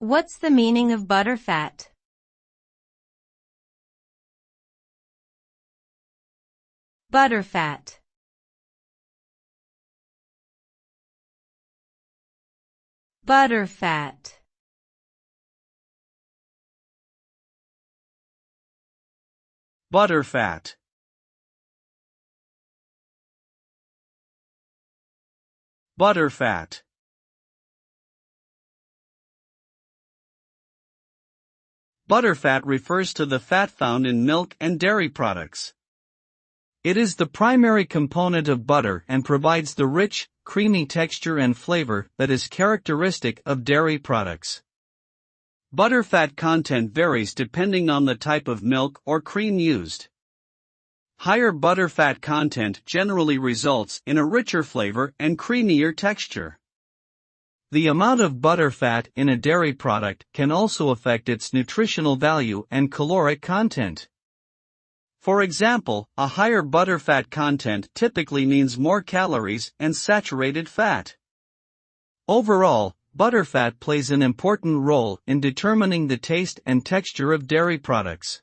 What's the meaning of butterfat? Butterfat. Butterfat. Butterfat. Butterfat. Butterfat refers to the fat found in milk and dairy products. It is the primary component of butter and provides the rich, creamy texture and flavor that is characteristic of dairy products. Butterfat content varies depending on the type of milk or cream used. Higher butterfat content generally results in a richer flavor and creamier texture. The amount of butterfat in a dairy product can also affect its nutritional value and caloric content. For example, a higher butterfat content typically means more calories and saturated fat. Overall, butterfat plays an important role in determining the taste and texture of dairy products.